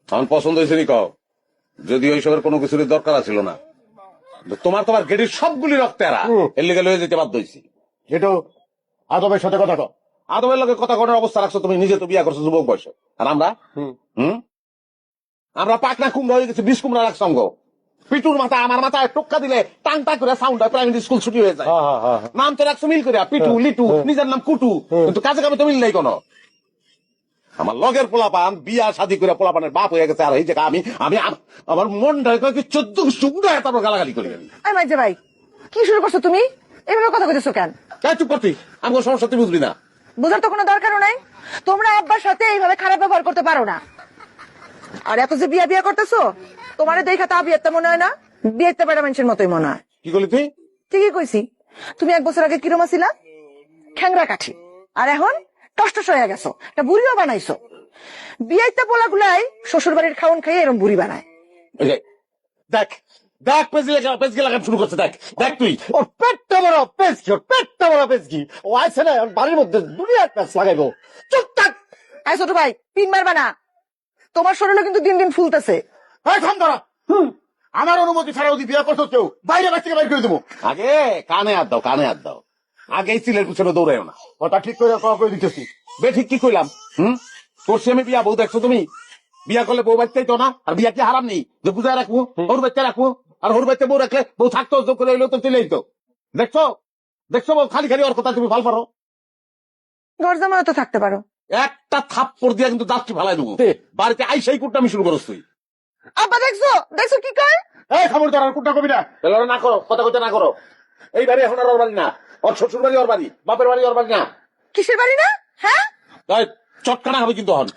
আমার পছন্দ হয়েছে নি কও, যদি ওইসবের কোনো কিছুর দরকার ছিল না। তোমার গেডির সবগুলি রক্তেরা এর লিগে লয়ে যেতে বাধ্য হয়েছি। যেটু আদবের সাথে কথা কও। আদমের লগে কথা করার অবস্থা রাখছো তুমি, নিজে তো বিয়া করছো যুবক বয়সে, আর আমরা আমরা পাকনা কুমড়া হয়ে গেছি, বিষ কুমড়া রাখছো অঙ্গ। পিটুর মাথা আমার মাথায় টোক্কা দিলে টাংটা করে সাউন্ড হয়, প্রাইমারি স্কুল ছুটি হয়ে যায়। নাম তো রাখছো মিল করিয়া, পিটু লিটু, নিজের নাম কুটু, কিন্তু কাজে কামে তো মিল নাই কোনো। আমার লগের পোলাপান বিয়া শাদী করে পোলাপানের বাপ হয়ে গেছে, আর এই জায়গা আমি আমি আমার মনটা 14 উড়া তারপর গালাগালি করি আমি। মাইজে ভাই, কি শুরু করছো তুমি? এভাবে কথা কইতেছো কেন? চুপ করছি, আমি কোনো সমস্যা তুই বুঝবি না। বোঝার তো কোনো দরকারও নাই। তোমরা আব্বার সাথে এইভাবে খারাপ ব্যবহার করতে পারো না। আর এত যে বিয়া বিয়া করতেছো, তোমার দেখা তা বিয়েতে মনে হয় না, বিয়েতে বেড়া মানুষের মতোই মনে হয়। কি করলি তুই? ঠিকই কইছি। তুমি 1 বছর আগে কিরম ছিলা? খ্যাংরা কাঠি। আর এখন টসটস হয়ে গেছো, একটা বুড়িও বানাইছো। বিয়েতে পোলাগুলাই শ্বশুর বাড়ির খাওন খাইয়ে এরকম বুড়ি বানায়। দেখ দেখ পেজগি লাগান শুরু করছে, দেখ দেখ তুই। ওর পেটটা বড় পেজকি, ওর পেটটা বড় পেজকি। ও আইছে না ওর বাড়ির মধ্যে দুনিয়ার পেজ লাগাইবো। চুপ থাক। আই ছোট ভাই, পিন মারবা না। তোমার শরীরে কিন্তু দিন দিন ফুলতেছে। এই থাম ধরা। আমার অনুমতি ছাড়া যদি বিয়ে করছো কেউ, বাইরে বাড়ি থেকে বাইর করে দেবো। আগে কানে হাত দাও, কানে হাত দাও। আগে সিলের পিছনে দৌড়াইও না। কথা ঠিক করে করে দিতেছি। বে ঠিক কি কইলাম? করছি আমি বিয়া, বউ দেখছো তুমি? বিয়া করলে বউ বাচ্চাই তো না, আর বিয়া কি হারাম নেই যে বুঝায় রাখবো, ওর বাচ্চা রাখবো, আর ওর বাচ্চা বউ রাখলে বউ থাকতো, যোগ করে এলো তো চলেই তো। দেখছো দেখছো বউ, খালি খালি ওর কথা তুমি ভাল পারো। ঘর জামাও তো থাকতে পারো। একটা থাপ্পড় দিয়া কিন্তু দাঁতটি ফালাই দেবো। বাড়িতে আইসাই কুটটা আমি শুরু করছ তুই। আব্বা দেখছো দেখছো কি কয়? এই খবর ধরার কুটটা কবি না। তাহলে না করো, কথা কথা না করো। এই বাড়ি এখন আর ওর বাড়ি না, ওর শ্বশুর বাড়ি ওর বাড়ি, বাপের বাড়ি ওর বাড়ি না। কিসের বাড়ি না? হ্যাঁ, তাই চটকানা হবে কিন্তু হন।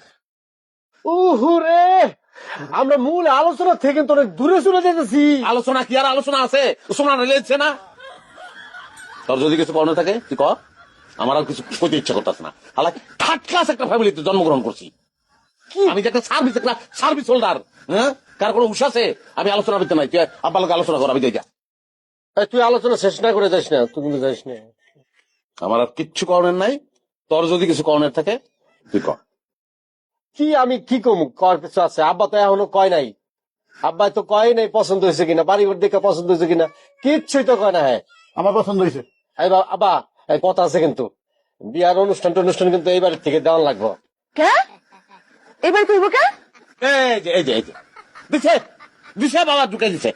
উহুরে, আমরা মূল আলোচনা থেকে কিন্তু অনেক দূরে চলে যেতেছি। আলোচনা কি আর আলোচনা আছে, শোনা লেগেছে না। তোর যদি কিছু কর্ণ থাকে তুই কর, আমার আর কিছু করতে ইচ্ছা করতেছে না। হালা থার্ড ক্লাস একটা ফ্যামিলিতে জন্মগ্রহণ করছি, আমি যে একটা সার্ভিস হোল্ডার। হ্যাঁ, কার কোনো উৎসাহ আছে? আমি আলোচনা করতে নাই, তুই আব্বার লোক আলোচনা কর, আমি যাই যা। তুই আলোচনা শেষ না করে যাস না, তুই কিন্তু যাস না। আমার আর কিচ্ছু করণের নাই, তোর যদি কিছু করণের থাকে তুই কর। কি আমি কি কম কর কিছু আছে? আব্বা তো এখনো কয় নাই। আব্বা তো কয় নাই পছন্দ হয়েছে কিনা, বাড়ি ঘর দেখে পছন্দ হয়েছে কিনা, কিচ্ছুই তো কয় না। হ্যাঁ আমার পছন্দ হয়েছে। আব্বা এই কথা আছে কিন্তু, বিয়ার অনুষ্ঠান কিন্তু এই বাড়ির থেকে দেওয়ান লাগবো। কে এবার কইব কে? এই যে দিছে দিছে, বাবা ঢুকে দিছে।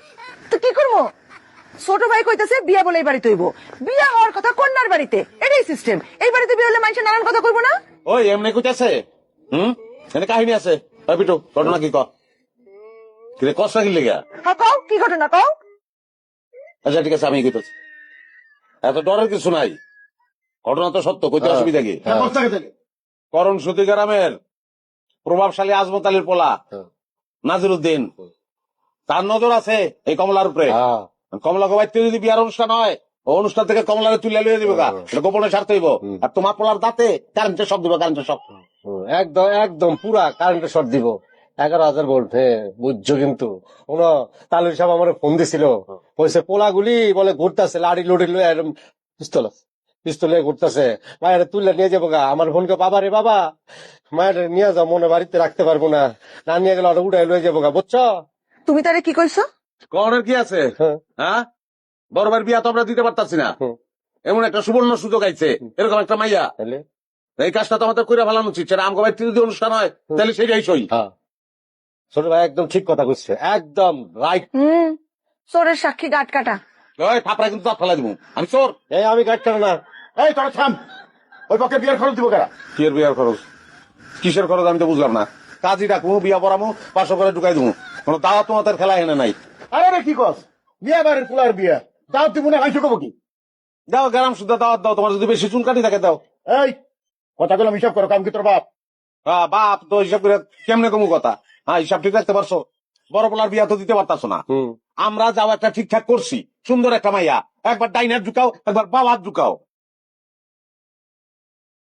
তো কি করবো? ছোট ভাই কইতাছে বিয়া বলে এই বাড়িতে হইব, বিয়া হওয়ার কথা কন্যার বাড়িতে, এটাই সিস্টেম। এই বাড়িতে বিয়ে হলে মানুষের নানান কথা কইব না? ওই এমনি কইতাছে। এখানে কাহিনী আছে। ওই পিটু, ঘটনা কি কর? কষ্ট কি লেগে? হ্যাঁ কও, কি ঘটনা কও? আচ্ছা ঠিক আছে, আমি কইতেছি। এত ডরের কিছু নাই, ঘটনা তো সত্য, কইতে অসুবিধা কি? করণ সুতি গ্রামের প্রভাবশালী আজমত আলীর পোলা নাজিরউদ্দিন, তার নজর আছে এই কমলার উপরে। কমলাকে বাইতে যদি বিয়ার অনুষ্ঠান হয়, ও অনুষ্ঠান থেকে কমলারে তুলে লিয়ে দিবে, গোপনে স্বার্থ হইব। আর তোমার পোলার দাঁতে কারেন্টের শখ দিব, কারেন্টের শখ। একদম একদম পুরা কারেন্টের শর্ট দিব। 11,000 ভোল্ট। হ্যাঁ বুঝছো কিন্তু কোনো তালুর সাহেব আমার ফোন দিছিল, বলছে পোলাগুলি বলে ঘুরতেছে লাড়ি লুড়ি এরকম পিস্তলে ঘুরতেছে, মায়ের তুলে নিয়ে যাবো গা। আমার বোনকে বাবা রে বাবা, মায়ের নিয়ে যাও, মনে বাড়িতে রাখতে পারবো না, না নিয়ে গেলে উঠাই লয়ে যাবো গা, বুঝছো? তুমি তারে কি কইছো? করণের কি আছে? হ্যাঁ, বড়বার বিয়া তো আমরা দিতে পারতাছি না, এমন একটা সুবর্ণ সুযোগ আইছে, এরকম একটা মাইয়া। এই কাজটা তো আমাদের করে ফেলানো উচিত। সেটা আমগো বাড়িতে যদি অনুষ্ঠান হয় তাহলে সেটাই সই। ছোট ভাই একদম ঠিক কথা বুঝছে, একদম রাইট। চোরের সাক্ষী গাট কাটা। ওই থাপড়া কিন্তু দাঁত ফেলাই দিব, আমি চোর? এই আমি গাইড না। এই তোরা থাম, ওই পক্ষে বিয়ার খরচ দিব কারা? কি এর বিয়ার খরচ? কিসের খরচ আমি তো বুঝলাম না। কাজী ডাকবো, বিয়া পড়ামো, 500 করে ঢুকাই দেবো, কোনো দাওয়াত তোমাদের খেলা এনে নাই। আরে রে কি কস, বিয়া বাড়ির পোলার বিয়া, দাও দিব না, আইসো কব কি? দাও গ্রাম শুদ্ধা দাওয়াত দাও, তোমার যদি বেশি চুনকাটি থাকে দাও। এই কথাগুলো হিসাব করো, কাম কি তোর বাপ? বাপ তো হিসাব করে কেমনে কমু কথা? হ্যাঁ, হিসাব ঠিক রাখতে পারছো? বড় পোলার বিয়া তো দিতে পারতাছো না। আমরা যাও একটা ঠিকঠাক করছি, সুন্দর একটা মাইয়া, একবার ডাইনার ঢুকাও, একবার বাবার ঢুকাও,